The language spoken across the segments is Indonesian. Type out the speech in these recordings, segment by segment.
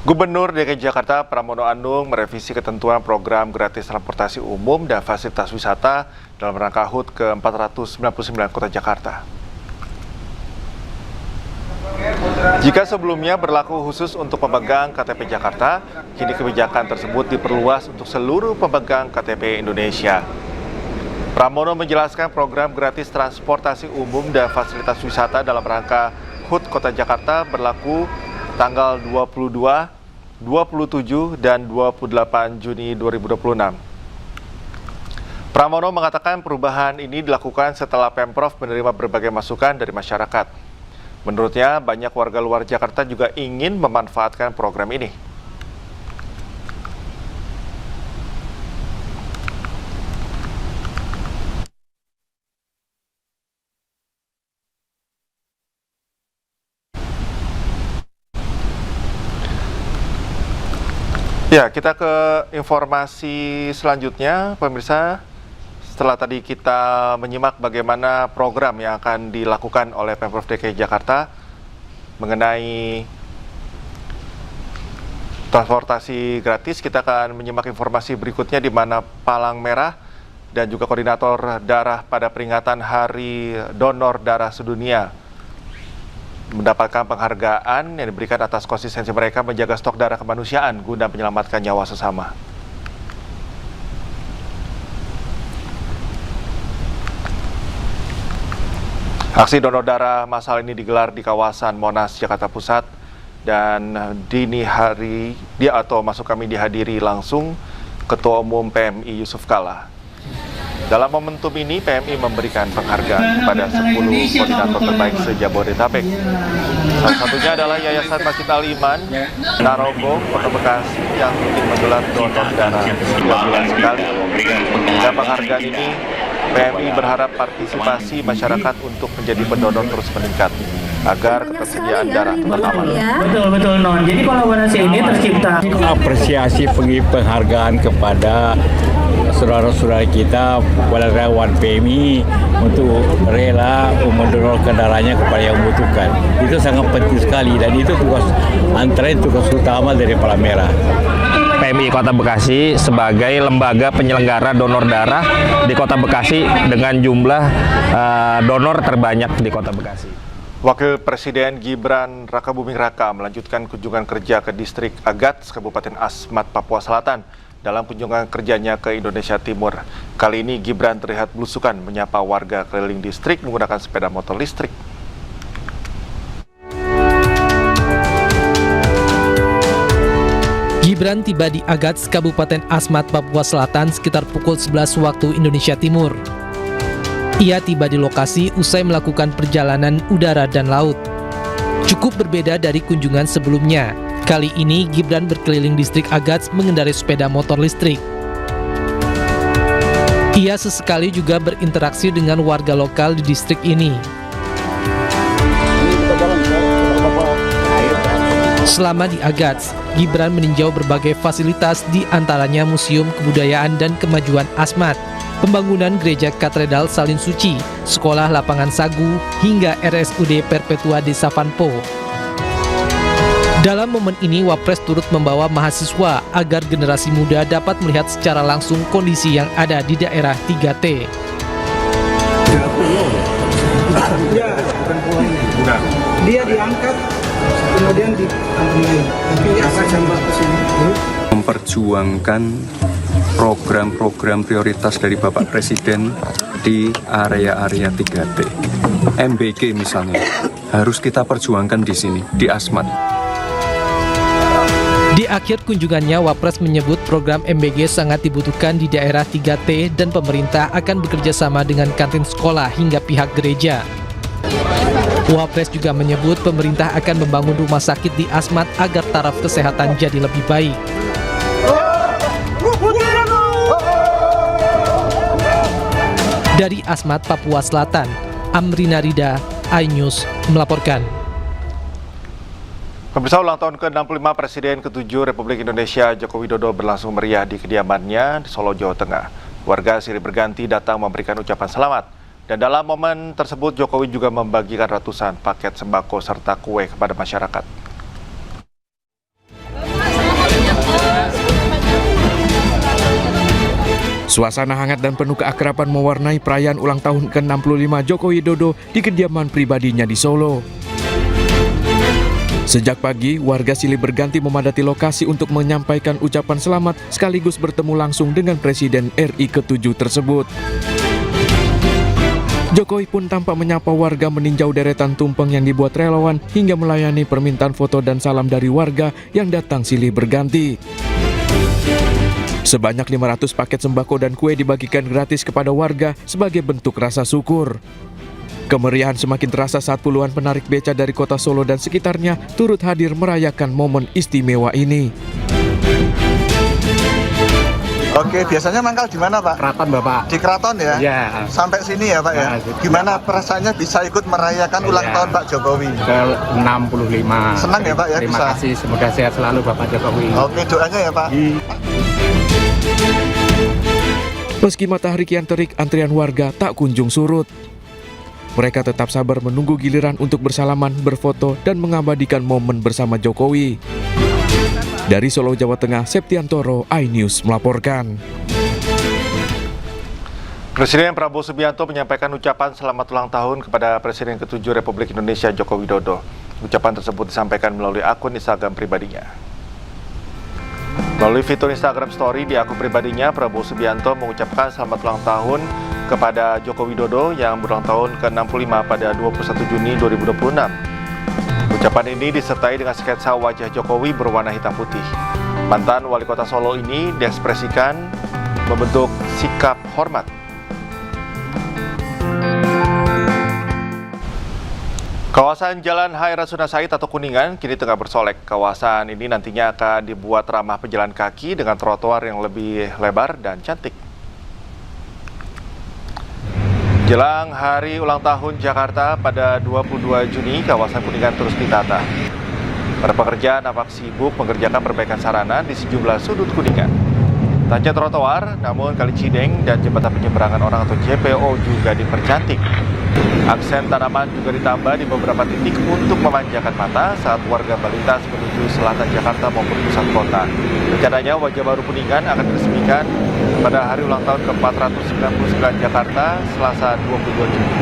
Gubernur DKI Jakarta Pramono Anung merevisi ketentuan program gratis transportasi umum dan fasilitas wisata dalam rangka HUT ke-499 Kota Jakarta. Jika sebelumnya berlaku khusus untuk pemegang KTP Jakarta, kini kebijakan tersebut diperluas untuk seluruh pemegang KTP Indonesia. Pramono menjelaskan program gratis transportasi umum dan fasilitas wisata dalam rangka HUT Kota Jakarta berlaku tanggal 22, 27, dan 28 Juni 2026. Pramono mengatakan perubahan ini dilakukan setelah Pemprov menerima berbagai masukan dari masyarakat. Menurutnya, banyak warga luar Jakarta juga ingin memanfaatkan program ini. Ya, kita ke informasi selanjutnya, pemirsa. Setelah tadi kita menyimak bagaimana program yang akan dilakukan oleh Pemprov DKI Jakarta mengenai transportasi gratis, kita akan menyimak informasi berikutnya di mana Palang Merah dan juga koordinator darah pada peringatan Hari Donor Darah Sedunia mendapatkan penghargaan yang diberikan atas konsistensi mereka menjaga stok darah kemanusiaan guna menyelamatkan nyawa sesama. Aksi donor darah massal ini digelar di kawasan Monas, Jakarta Pusat, dan kami dihadiri langsung Ketua Umum PMI Yusuf Kala. Dalam momentum ini, PMI memberikan penghargaan kepada 10 koordinator terbaik se-Jabodetabek. Salah satunya adalah Yayasan Masjid Al-Iman, Narogong, Kota Bekasi yang rutin menggelar donor darah 3 bulan sekali. Dengan penghargaan ini, PMI berharap partisipasi masyarakat untuk menjadi pendonor terus meningkat agar ketersediaan darah tetap aman. Betul Non. Jadi kolaborasi ini tercipta. Apresiasi penghargaan kepada saudara-saudara kita, relawan PMI untuk rela mendonorkan darahnya kepada yang membutuhkan. Itu sangat penting sekali dan itu antara tugas utama dari Palang Merah. PMI Kota Bekasi sebagai lembaga penyelenggara donor darah di Kota Bekasi dengan jumlah donor terbanyak di Kota Bekasi. Wakil Presiden Gibran Rakabuming Raka melanjutkan kunjungan kerja ke distrik Agats, Kabupaten Asmat, Papua Selatan. Dalam kunjungan kerjanya ke Indonesia Timur, kali ini Gibran terlihat belusukan menyapa warga keliling distrik menggunakan sepeda motor listrik. Gibran tiba di Agats, Kabupaten Asmat, Papua Selatan sekitar pukul 11 waktu Indonesia Timur. Ia tiba di lokasi usai melakukan perjalanan udara dan laut. Cukup berbeda dari kunjungan sebelumnya. Kali ini Gibran berkeliling distrik Agats mengendarai sepeda motor listrik. Ia sesekali juga berinteraksi dengan warga lokal di distrik ini. Selama di Agats, Gibran meninjau berbagai fasilitas, di antaranya Museum Kebudayaan dan Kemajuan Asmat, pembangunan Gereja Katedral Salin Suci, Sekolah Lapangan Sagu, hingga RSUD Perpetua Desa Vanpo. Dalam momen ini, Wapres turut membawa mahasiswa agar generasi muda dapat melihat secara langsung kondisi yang ada di daerah 3T. Dia diangkat, kemudian memperjuangkan program-program prioritas dari Bapak Presiden di area-area 3T. MBG misalnya, harus kita perjuangkan di sini, di Asmat. Di akhir kunjungannya, Wapres menyebut program MBG sangat dibutuhkan di daerah 3T dan pemerintah akan bekerja sama dengan kantin sekolah hingga pihak gereja. Wapres juga menyebut pemerintah akan membangun rumah sakit di Asmat agar taraf kesehatan jadi lebih baik. Dari Asmat, Papua Selatan, Amrina Rida, iNews melaporkan. Pemirsa, ulang tahun ke-65 Presiden ke-7 Republik Indonesia Joko Widodo berlangsung meriah di kediamannya di Solo, Jawa Tengah. Warga silih berganti datang memberikan ucapan selamat. Dan dalam momen tersebut, Jokowi juga membagikan ratusan paket sembako serta kue kepada masyarakat. Suasana hangat dan penuh keakraban mewarnai perayaan ulang tahun ke-65 Joko Widodo di kediaman pribadinya di Solo. Sejak pagi, warga silih berganti memadati lokasi untuk menyampaikan ucapan selamat sekaligus bertemu langsung dengan Presiden RI ke-7 tersebut. Jokowi pun tampak menyapa warga meninjau deretan tumpeng yang dibuat relawan hingga melayani permintaan foto dan salam dari warga yang datang silih berganti. Sebanyak 500 paket sembako dan kue dibagikan gratis kepada warga sebagai bentuk rasa syukur. Kemeriahan semakin terasa saat puluhan penarik beca dari kota Solo dan sekitarnya turut hadir merayakan momen istimewa ini. Oke, biasanya mangkal di mana, Pak? Keraton, Bapak. Di Keraton ya? Ya. Sampai sini ya, Pak ya? Gimana perasaannya bisa ikut merayakan ulang tahun Pak Jokowi? Ke-65. Senang ya, Pak ya? Terima bisa. kasih, semoga sehat selalu Bapak Jokowi. Oke, doanya ya, Pak. Meski matahari kian terik, antrian warga tak kunjung surut. Mereka tetap sabar menunggu giliran untuk bersalaman, berfoto, dan mengabadikan momen bersama Jokowi. Dari Solo, Jawa Tengah, Septiantoro, iNews melaporkan. Presiden Prabowo Subianto menyampaikan ucapan selamat ulang tahun kepada Presiden ke-7 Republik Indonesia Joko Widodo. Ucapan tersebut disampaikan melalui akun Instagram pribadinya. Melalui fitur Instagram Story di akun pribadinya, Prabowo Subianto mengucapkan selamat ulang tahun kepada Joko Widodo yang berulang tahun ke-65 pada 21 Juni 2026. Ucapan ini disertai dengan sketsa wajah Jokowi berwarna hitam putih. Mantan wali kota Solo ini diekspresikan membentuk sikap hormat. Kawasan Jalan Hai Rasuna Said atau Kuningan kini tengah bersolek. Kawasan ini nantinya akan dibuat ramah pejalan kaki dengan trotoar yang lebih lebar dan cantik. Jelang hari ulang tahun Jakarta pada 22 Juni, kawasan Kuningan terus ditata. Para pekerja nampak sibuk mengerjakan perbaikan sarana di sejumlah sudut Kuningan. Tak hanya trotoar, namun Kali Cideng dan jembatan penyeberangan orang atau JPO juga dipercantik. Aksen tanaman juga ditambah di beberapa titik untuk memanjakan mata saat warga melintas menuju selatan Jakarta maupun pusat kota. Rencananya wajah baru Kuningan akan diresmikan pada hari ulang tahun ke-499 Jakarta, Selasa 22 Juni.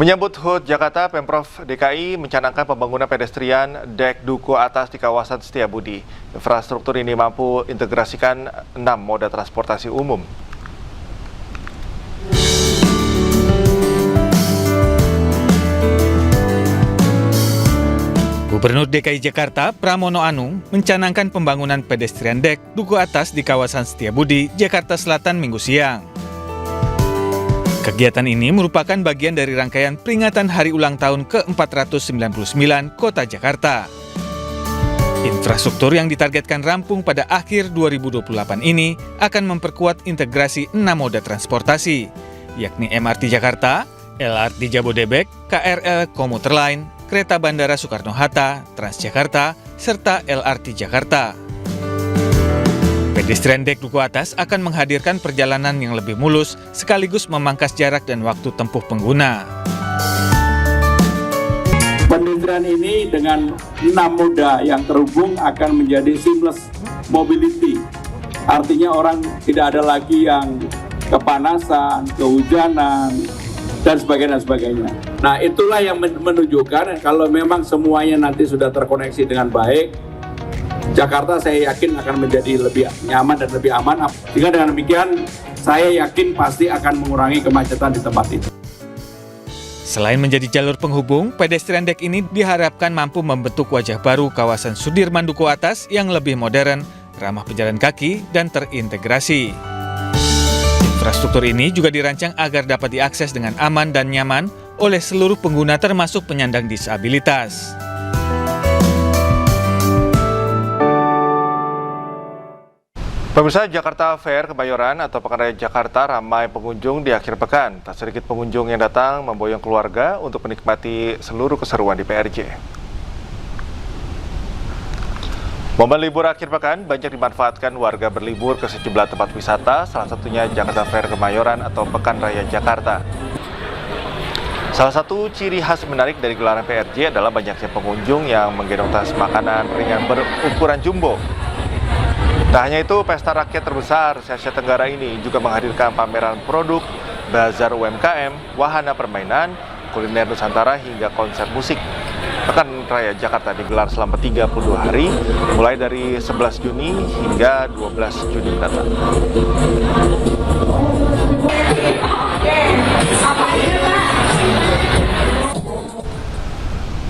Menyambut HUT Jakarta, Pemprov DKI mencanangkan pembangunan pedestrian dek duku atas di kawasan Setiabudi. Infrastruktur ini mampu integrasikan 6 moda transportasi umum. Gubernur DKI Jakarta, Pramono Anung, mencanangkan pembangunan pedestrian dek duku atas di kawasan Setiabudi, Jakarta Selatan Minggu siang. Kegiatan ini merupakan bagian dari rangkaian peringatan Hari Ulang Tahun ke-499 Kota Jakarta. Infrastruktur yang ditargetkan rampung pada akhir 2028 ini akan memperkuat integrasi 6 moda transportasi, yakni MRT Jakarta, LRT Jabodebek, KRL Komuter Line, Kereta Bandara Soekarno-Hatta, Transjakarta, serta LRT Jakarta. Pedestrian dek duku atas akan menghadirkan perjalanan yang lebih mulus sekaligus memangkas jarak dan waktu tempuh pengguna. Pedestrian ini dengan 6 moda yang terhubung akan menjadi seamless mobility. Artinya orang tidak ada lagi yang kepanasan, kehujanan, dan sebagainya. Nah, itulah yang menunjukkan kalau memang semuanya nanti sudah terkoneksi dengan baik, Jakarta saya yakin akan menjadi lebih nyaman dan lebih aman. Sehingga dengan demikian, saya yakin pasti akan mengurangi kemacetan di tempat itu. Selain menjadi jalur penghubung, pedestrian dek ini diharapkan mampu membentuk wajah baru kawasan Sudirman Duku Atas yang lebih modern, ramah pejalan kaki, dan terintegrasi. Infrastruktur ini juga dirancang agar dapat diakses dengan aman dan nyaman oleh seluruh pengguna termasuk penyandang disabilitas. Pemirsa, Jakarta Fair Kemayoran atau Pekan Raya Jakarta ramai pengunjung di akhir pekan. Tak sedikit pengunjung yang datang memboyong keluarga untuk menikmati seluruh keseruan di PRJ. Momen libur akhir pekan banyak dimanfaatkan warga berlibur ke sejumlah tempat wisata, salah satunya Jakarta Fair Kemayoran atau Pekan Raya Jakarta. Salah satu ciri khas menarik dari gelaran PRJ adalah banyaknya pengunjung yang menggendong tas makanan ringan berukuran jumbo. Tak hanya itu, pesta rakyat terbesar se-Asia Tenggara ini juga menghadirkan pameran produk, bazar UMKM, wahana permainan, kuliner Nusantara hingga konser musik. Pekan Raya Jakarta digelar selama 32 hari, mulai dari 11 Juni hingga 12 Juni mendatang.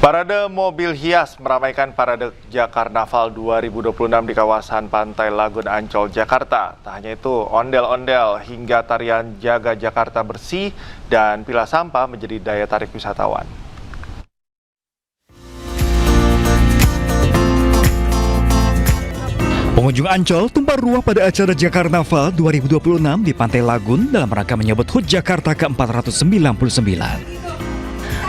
Parade mobil hias meramaikan Parade Jakarnaval 2026 di kawasan Pantai Lagun Ancol, Jakarta. Tak hanya itu, ondel-ondel hingga tarian Jaga Jakarta Bersih dan pilah sampah menjadi daya tarik wisatawan. Pengunjung Ancol tumpah ruah pada acara Jakarnaval 2026 di Pantai Lagun dalam rangka menyambut HUT Jakarta ke-499.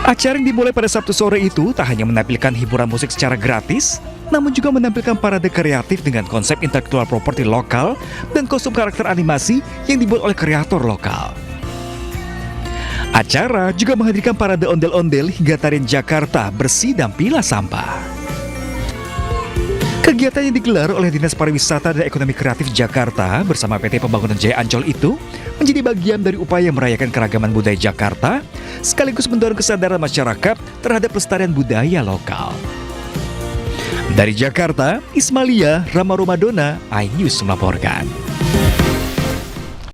Acara yang dimulai pada Sabtu sore itu tak hanya menampilkan hiburan musik secara gratis, namun juga menampilkan parade kreatif dengan konsep intelektual properti lokal dan kostum karakter animasi yang dibuat oleh kreator lokal. Acara juga menghadirkan parade ondel-ondel hingga tarian Jakarta Bersih dan pilah sampah. Kegiatan yang digelar oleh Dinas Pariwisata dan Ekonomi Kreatif Jakarta bersama PT Pembangunan Jaya Ancol itu menjadi bagian dari upaya merayakan keragaman budaya Jakarta sekaligus mendorong kesadaran masyarakat terhadap pelestarian budaya lokal. Dari Jakarta, Ismalia Rama Romadona, iNews melaporkan.